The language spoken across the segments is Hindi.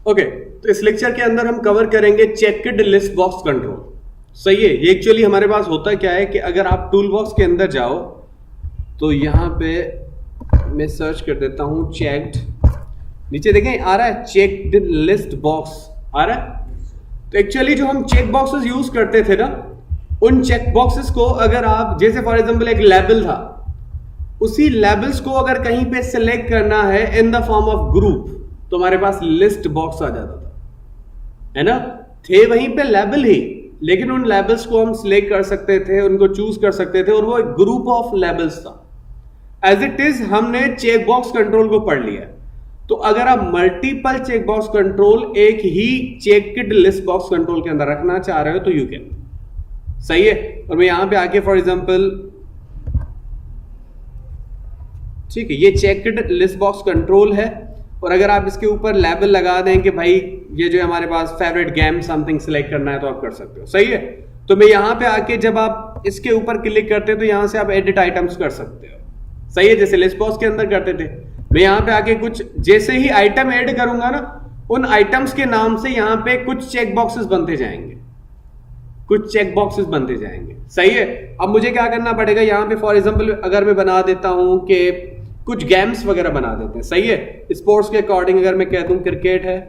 ओके, तो इस लेक्चर के अंदर हम कवर करेंगे चेक्ड लिस्ट बॉक्स कंट्रोल। सही है, ये एक्चुअली हमारे पास होता क्या है कि अगर आप टूल बॉक्स के अंदर जाओ तो यहां पे मैं सर्च कर देता हूं चेक्ड, नीचे देखें आ रहा है चेक्ड लिस्ट बॉक्स आ रहा है। तो एक्चुअली जो हम चेक बॉक्सेस यूज करते थे ना, उन चेक बॉक्सेस को अगर आप जैसे फॉर एग्जांपल एक लेबल था, उसी लेबल्स को अगर कहीं पे सिलेक्ट करना है इन द फॉर्म ऑफ ग्रुप तो हमारे पास लिस्ट बॉक्स आ जाता था, है ना। थे वहीं पे लेबल ही, लेकिन उन लेबल्स को हम सिलेक्ट कर सकते थे, उनको चूज कर सकते थे और वो एक ग्रुप ऑफ लेबल्स था। एज इट इज हमने चेक बॉक्स कंट्रोल को पढ़ लिया। तो अगर आप मल्टीपल चेक बॉक्स कंट्रोल एक ही चेक्ड लिस्ट बॉक्स कंट्रोल के अंदर रखना चाह रहे हो तो यू कैन। सही है। और मैं यहां पे आके फॉर एग्जांपल, ठीक है, ये चेक्ड लिस्ट बॉक्स कंट्रोल है और अगर आप इसके ऊपर लेबल लगा दें कि भाई ये जो हमारे पास फेवरेट गेम समथिंग सिलेक्ट करना है तो आप कर सकते हो। सही है। तो मैं यहां पे आके जब आप इसके ऊपर क्लिक करते हो तो यहां से आप एडिट आइटम्स कर सकते हो। सही है, जैसे लिस्ट बॉक्स के अंदर करते थे। मैं यहां पे आके कुछ जैसे ही आइटम ऐड करूंगा ना, उन आइटम्स के नाम से यहां पे कुछ चेक बॉक्सेस बनते जाएंगे, कुछ चेक बॉक्सेस बनते जाएंगे। सही है। अब मुझे क्या करना पड़ेगा, यहां पे फॉर एग्जांपल अगर मैं बना देता हूं कि कुछ गेम्स वगैरह बना देते हैं। सही है। स्पोर्ट्स के अकॉर्डिंग अगर मैं कह दूं क्रिकेट है,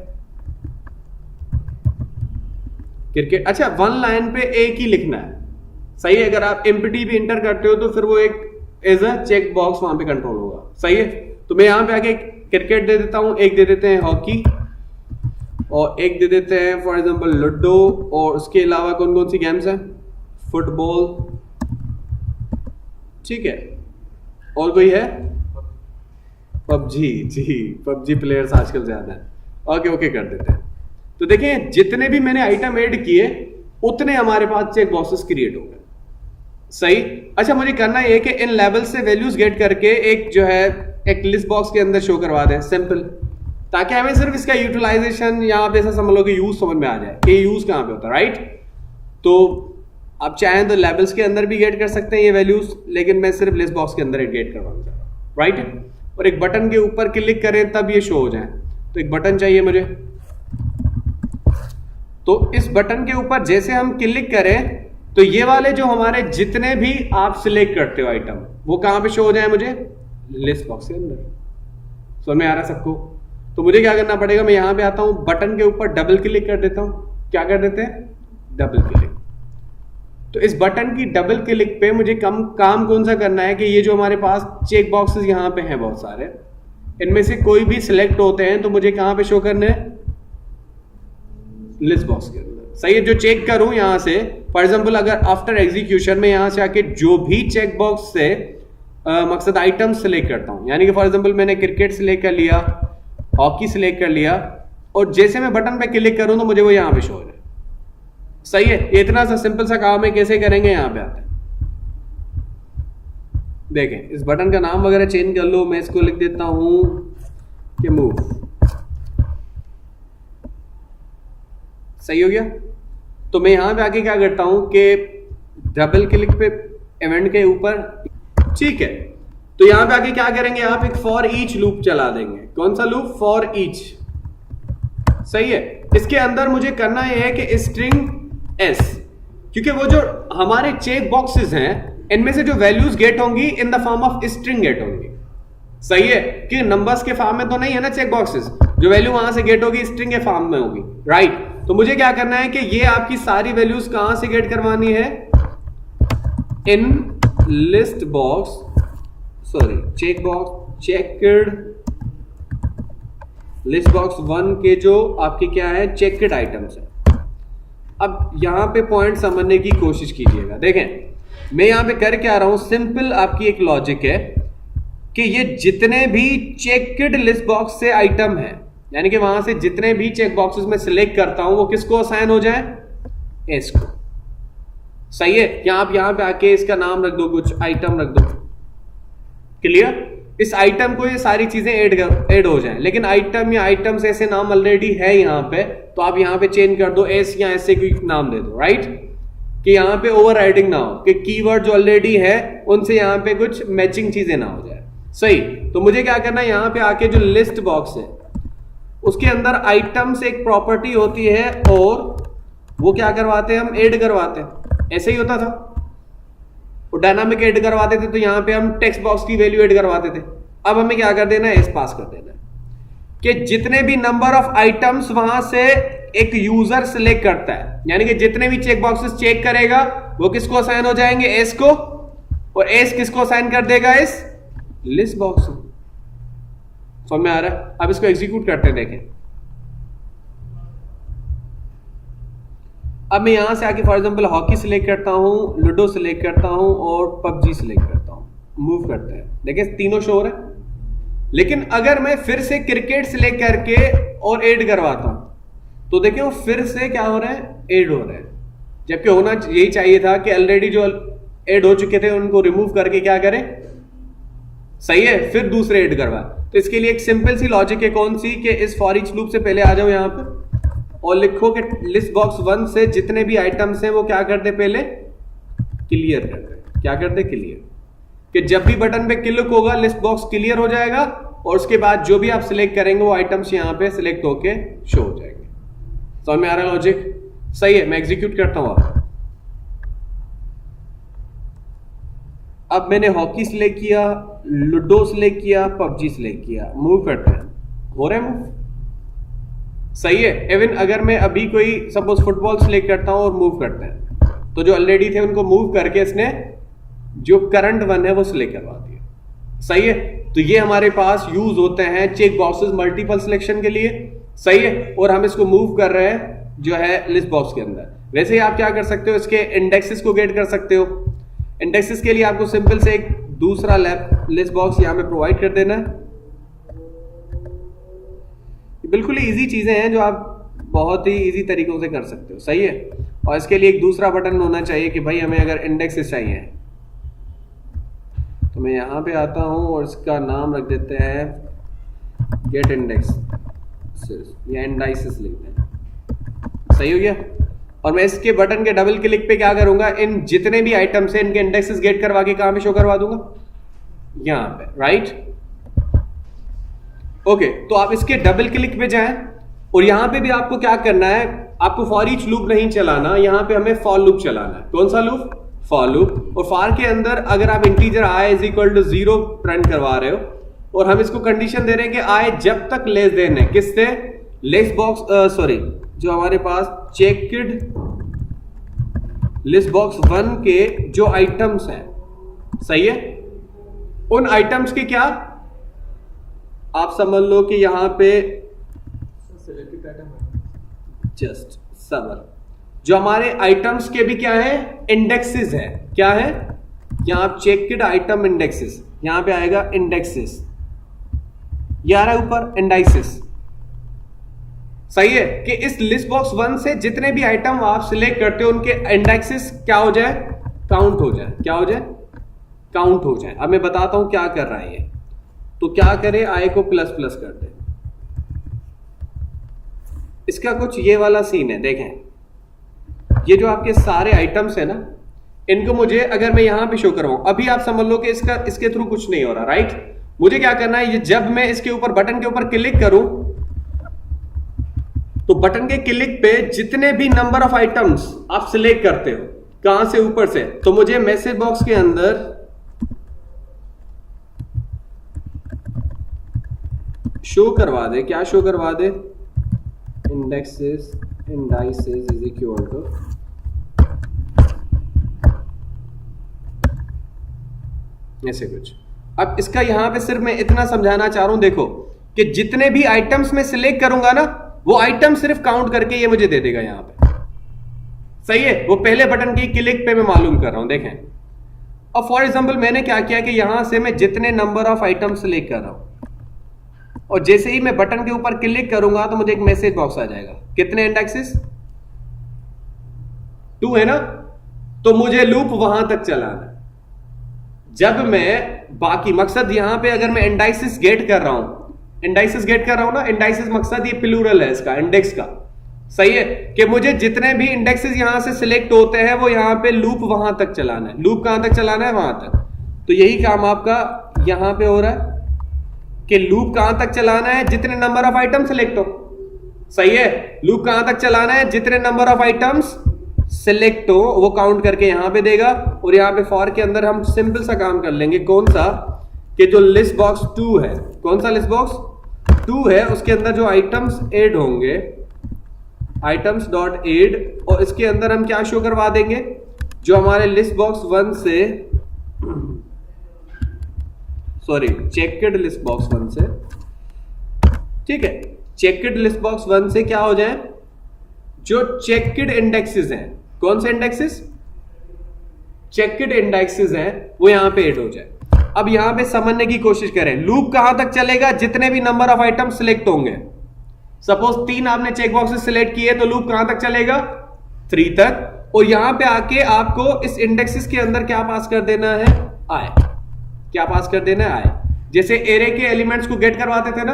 क्रिकेट, अच्छा वन लाइन पे एक ही लिखना है। सही है। अगर आप एमपीटी भी इंटर करते हो तो फिर वो एक एज अ चेक बॉक्स वहां पे कंट्रोल होगा। सही है। तो मैं यहां पे आके क्रिकेट दे देता हूं, एक दे देते हैं हॉकी और एक दे देते हैं फॉर एग्जांपल लूडो, और उसके अलावा कौन कौन सी गेम्स हैं, फुटबॉल, ठीक है, और कोई है पबजी। जी, पबजी प्लेयर्स आजकल ज्यादा है। ओके ओके कर देते हैं। तो देखें जितने भी मैंने आइटम ऐड किए उतने हमारे पास चेक बॉक्सेस क्रिएट हो गए। सही। अच्छा, मुझे करना है कि इन लेवल से वैल्यूज गेट करके एक जो है एक लिस्ट बॉक्स के अंदर शो करवा दें, सिंपल, ताकि हमें सिर्फ इसका यूटिलाइजेशन या आप ऐसा समझ लो कि यूज समझ में आ जाए कि यूज कहां पे होता है। राइट। तो आप चाहें तो लेवल्स के अंदर भी गेट कर सकते हैं ये वैल्यूज, लेकिन मैं सिर्फ लिस्ट बॉक्स के अंदर गेट करवाना चाह रहा हूं। राइट। और एक बटन के ऊपर क्लिक करें तब ये शो हो जाए। तो एक बटन चाहिए मुझे, तो इस बटन के ऊपर जैसे हम क्लिक करें तो ये वाले जो हमारे जितने भी आप सिलेक्ट करते हो आइटम, वो कहां पे शो हो जाए मुझे, लिस्ट बॉक्स के अंदर। समझ में आ रहा सबको। तो मुझे क्या करना पड़ेगा, मैं यहां पे आता हूं, बटन के ऊपर डबल क्लिक कर देता हूं। क्या कर देते हैं, डबल क्लिक। तो इस बटन की डबल क्लिक पे मुझे काम कौन सा करना है कि ये जो हमारे पास चेक बॉक्सेस यहां पे हैं बहुत सारे, इनमें से कोई भी सिलेक्ट होते हैं तो मुझे कहां पे शो करने हैं, लिस्ट बॉक्स के अंदर। सही है। जो चेक करूं यहां से फॉर एग्जांपल अगर आफ्टर एग्जीक्यूशन में यहां से आके जो भी चेक बॉक्स से मकसद आइटम सिलेक्ट करता हूं, यानी कि फॉर एग्जांपल मैंने क्रिकेट सिलेक्ट कर लिया, हॉकी सिलेक्ट कर लिया, और जैसे मैं बटन पे क्लिक करूं तो मुझे वो यहां पे शो हो जाए। सही है। इतना सा सिंपल सा काम है, कैसे करेंगे यहां पे आते हैं। देखें इस बटन का नाम वगैरह चेंज कर लो, मैं इसको लिख देता हूं कि मूव। सही हो गया। तो मैं यहां पे आके क्या करता हूं कि डबल क्लिक पे इवेंट के ऊपर, ठीक है। तो यहां पे आके क्या करेंगे आप, एक फॉर ईच लूप चला देंगे। कौन सा लूप, फॉर ईच। सही है। इसके अंदर मुझे करना यह है कि स्ट्रिंग एस, क्योंकि वो जो हमारे चेक बॉक्सेस हैं इनमें से जो वैल्यूज गेट होंगी in the form of string get होंगी। सही है। कि नंबर्स के फॉर्म में तो नहीं है ना चेक बॉक्सेस, जो वैल्यू वहां से गेट होगी स्ट्रिंग के फॉर्म में होगी। राइट। तो मुझे क्या करना है कि ये आपकी सारी वैल्यूज कहां से गेट करवानी है, in list box, sorry check box, checked list box 1 के जो आपके क्या है चेक्ड आइटम्स है। अब यहां पे पॉइंट समझने की कोशिश कीजिएगा। देखें मैं यहां पे कर क्या रहा हूं, सिंपल आपकी एक लॉजिक है कि ये जितने भी चेक्ड लिस्ट बॉक्स से आइटम है, यानी कि वहां से जितने भी चेक बॉक्सेस में सिलेक्ट करता हूं वो किसको असाइन हो जाए, एस को। सही है। या आप यहां पे आके इसका नाम रख दो, कुछ आइटम रख दो। क्लियर। इस आइटम को ये सारी चीजें ऐड हो जाएं, लेकिन आइटम या आइटम्स ऐसे नाम ऑलरेडी है यहां पे, तो आप यहां पे चेंज कर दो, एस या ऐसे कोई नाम दे दो। राइट। कि यहां पे ओवरराइडिंग ना हो, कि कीवर्ड जो ऑलरेडी है उनसे यहां पे कुछ मैचिंग चीजें ना हो जाए। सही। तो मुझे क्या करना है, यहां पे आके जो लिस्ट बॉक्स है उसके अंदर आइटम्स एक प्रॉपर्टी होती है और वो क्या करवाते हैं, हम ऐड करवाते हैं। ऐसे ही होता था, वो डायनामिक ऐड करवाते थे, तो यहां पे हम टेक्स्ट बॉक्स की वैल्यू ऐड करवाते थे। अब हमें क्या कर देना है, एस पास कर देना है कि जितने भी नंबर ऑफ आइटम्स वहां से एक यूजर सिलेक्ट करता है, यानी कि जितने भी चेक बॉक्सेस चेक करेगा वो किसको असाइन हो जाएंगे, एस को, और एस किसको असाइन कर देगा, इस लिस्ट बॉक्स को। समझ में आ रहा है? अब इसको एग्जीक्यूट करते हैं, देखें। अब मैं यहां से आके फॉर एग्जांपल हॉकी सिलेक्ट करता हूं, लूडो सिलेक्ट करता हूं और पबजी सिलेक्ट करता हूं, मूव करते हैं, देखें तीनों शो हो रहे हैं। लेकिन अगर मैं फिर से क्रिकेट सिलेक्ट करके और ऐड करवाता हूं तो देखिए वो फिर से क्या हो रहा है, ऐड हो रहे हैं, जबकि होना यही चाहिए था कि ऑलरेडी जो ऐड हो चुके थे उनको रिमूव करके क्या करें, सही है, फिर दूसरे ऐड करवाएं। तो इसके लिए एक सिंपल सी लॉजिक है, कौन सी, कि इस फॉर ईच लूप से पहले आ जाओ यहां पे और लिखो कि लिस्ट बॉक्स 1 से जितने भी आइटम्स हैं वो क्या कर दे, पहले क्लियर कर दे। क्या कर दे, क्लियर, कि जब भी बटन पे क्लिक होगा लिस्ट बॉक्स क्लियर हो जाएगा और उसके बाद जो भी आप सिलेक्ट करेंगे वो आइटम्स यहां पे सिलेक्ट होके शो हो जाएंगे। समझ में आ रहा है लॉजिक? सही है, मैं एग्जीक्यूट करता हूं। अब मैंने हॉकी सिलेक्ट किया, लूडो सिलेक्ट किया, पबजी सिलेक्ट किया, मूव करते हैं, हो रहा है मूव, सही है। इवन अगर मैं अभी कोई सपोज फुटबॉल सिलेक्ट करता हूं और मूव करते हैं तो जो ऑलरेडी थे उनको मूव करके इसने जो करंट वन है वो सिलेक्ट करवा दिया, सही है। तो ये हमारे पास यूज होते हैं चेक बॉक्सेस मल्टीपल सिलेक्शन के लिए, सही है, और हम इसको मूव कर रहे हैं जो है लिस्ट बॉक्स के अंदर। वैसे ही आप क्या कर सकते हो, इसके इंडेक्सेस को गेट कर सकते हो। इंडेक्सेस के लिए आपको सिंपल से एक दूसरा लिस्ट बॉक्स यहां पे प्रोवाइड कर देना है। बिल्कुल ही इजी चीजें हैं जो आप बहुत ही इजी तरीकों से कर सकते हो, सही है। और इसके लिए एक दूसरा बटन होना चाहिए कि भाई हमें अगर इंडेक्सेस चाहिए तो मैं यहां पे आता हूं और इसका नाम रख देते हैं गेट इंडेक्स या इंडाइसेस लिखते हैं, सही हो गया। और मैं इसके बटन के डबल क्लिक पे क्या करूंगा, इन जितने भी आइटम्स हैं इनके इंडेक्सेस गेट करवा के कहां पे शो करवा दूंगा, यहां पे, राइट। ओके, तो आप इसके डबल क्लिक पे जाएं और यहां पे भी आपको क्या करना है, आपको फॉर ईच लूप नहीं चलाना, यहां पे हमें फॉर लूप चलाना है। कौन सा लूप, फॉर लूप। और फॉर के अंदर अगर आप integer i is equal to 0 print करवा रहे हो और हम इसको कंडीशन दे रहे हैं कि i जब तक लेस देन है किससे, लिस्ट बॉक्स सॉरी जो हमारे पास चेक्ड लिस्ट बॉक्स 1 के जो आइटम्स हैं, सही है, उन आइटम्स के क्या आप समझ लो कि यहां पे जस्ट समर जो हमारे आइटम्स के भी क्या है, इंडेक्सेस है। क्या है, यहां आप चेक्ड आइटम इंडेक्सेस, यहां पे आएगा इंडेक्सेस, ये आ रहा है ऊपर इंडाइसेस, सही है, कि इस लिस्ट बॉक्स 1 से जितने भी आइटम आप सिलेक्ट करते हो उनके इंडेक्सेस क्या हो जाए, काउंट हो जाए। क्या हो जाए, काउंट हो जाए। अब मैं बताता हूं क्या कर रहा है ये। तो क्या करें, आई को प्लस प्लस कर दे। इसका कुछ ये वाला सीन है, देखें ये जो आपके सारे आइटम्स है ना, इनको मुझे अगर मैं यहां पे शो करवाऊं, अभी आप समझ लो कि इसके थ्रू कुछ नहीं हो रहा, राइट। मुझे क्या करना है, ये जब मैं इसके ऊपर बटन के ऊपर क्लिक करूं तो बटन के क्लिक पे जितने भी नंबर ऑफ आइटम्स आप सिलेक्ट करते हो, कहां से, ऊपर से, तो मुझे मैसेज बॉक्स के अंदर शो करवा दे। क्या शो करवा दे, indexes indices is equal to ऐसे कुछ। अब इसका यहां पे सिर्फ मैं इतना समझाना चाह रहा हूं, देखो कि जितने भी आइटम्स में सिलेक्ट करूंगा ना वो आइटम सिर्फ काउंट करके ये मुझे दे देगा यहां पे, सही है। वो पहले बटन की क्लिक पे मैं मालूम कर रहा हूं, देखें। अब फॉर एग्जांपल मैंने क्या किया कि यहां से मैं जितने नंबर ऑफ आइटम सिलेक्ट कर रहा हूं और जैसे ही मैं बटन के ऊपर क्लिक करूंगा तो मुझे एक मैसेज बॉक्स आ जाएगा, कितने इंडेक्सेस, 2 है ना, तो मुझे लूप वहां तक चलाना है। जब मैं बाकी मकसद यहां पे अगर मैं इंडाइसेस गेट कर रहा हूं, इंडाइसेस गेट कर रहा हूं ना, इंडाइसेस मकसद ये प्लूरल है इसका, इंडेक्स का, सही है, कि मुझे जितने भी इंडेक्सेस यहां से सिलेक्ट होते हैं वो यहां पे लूप वहां तक चलाना है। लूप कहां तक चलाना है, वहां तक। तो यही काम आपका यहां पे हो रहा है कि लूप कहां तक चलाना है, जितने नंबर ऑफ आइटम सिलेक्ट हो। सही है, लूप कहां तक चलाना है, जितने नंबर ऑफ आइटम्स सिलेक्ट हो वो काउंट करके यहां पे देगा। और यहां पे फॉर के अंदर हम सिंपल सा काम कर लेंगे, कौन सा, कि जो लिस्ट बॉक्स 2 है, कौन सा लिस्ट बॉक्स 2 है, उसके अंदर जो आइटम्स ऐड होंगे, आइटम्स डॉट ऐड, और इसके अंदर हम क्या शो करवा देंगे, जो हमारे लिस्ट बॉक्स 1 से, सॉरी चेक्ड लिस्ट बॉक्स 1 से, ठीक है, चेक्ड लिस्ट बॉक्स 1 से क्या हो जाए, जो चेक्ड इंडेक्सेस हैं, कौन से इंडेक्सेस, चेक्ड इंडेक्सेस हैं, वो यहां पे ऐड हो जाए। अब यहां पे समझने की कोशिश करें, लूप कहां तक चलेगा, जितने भी नंबर ऑफ आइटम सिलेक्ट होंगे। सपोज 3 आपने चेक बॉक्सेस सिलेक्ट किए तो लूप कहां तक चलेगा, 3 तक। और यहां पे आके आपको इस इंडेक्सेस के अंदर क्या पास कर देना है, आई। क्या पास कर देना है, आई। जैसे एरे के एलिमेंट्स को गेट करवाते थे ना,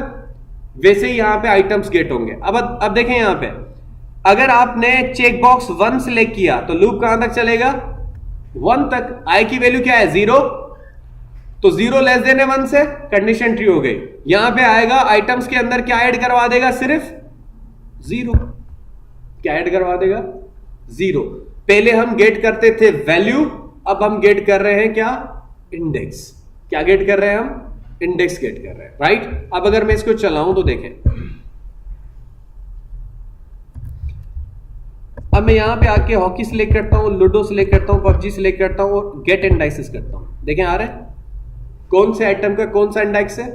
वैसे ही यहां पे आइटम्स गेट होंगे। अब देखें यहां पे, अगर आपने चेक बॉक्स 1 सिलेक्ट किया तो लूप कहां तक चलेगा, 1 तक। आई की वैल्यू क्या है, 0, तो 0 लेस देन 1 से कंडीशन ट्रू हो गई। यहां पे आएगा आइटम्स के अंदर क्या ऐड करवा देगा, सिर्फ 0। क्या ऐड करवा देगा, 0। पहले हम गेट करते थे वैल्यू, अब हम गेट कर रहे हैं क्या, इंडेक्स। क्या गेट कर रहे हैं हम, इंडेक्स गेट कर रहे हैं, राइट। अब अगर मैं इसको चलाऊं तो देखें, अब मैं यहां पे आके हॉकी सिलेक्ट करता हूं, लूडो सिलेक्ट करता हूं, पबजी सिलेक्ट करता हूं और गेट इंडेक्सेस करता हूं। देखें आ रहा है, कौन से आइटम का कौन सा इंडेक्स है,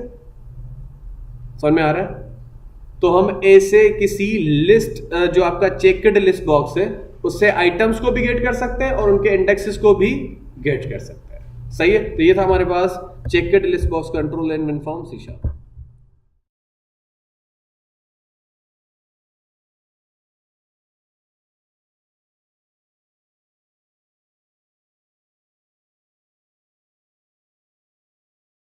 समझ में आ रहा है। तो हम ऐसे किसी लिस्ट, जो आपका चेक्ड लिस्ट बॉक्स है, उससे आइटम्स को भी गेट कर सकते हैं और उनके इंडेक्सेस को भी गेट कर सकते हैं। सही है, तो ये था हमारे पास checked list box control in WinForm C#।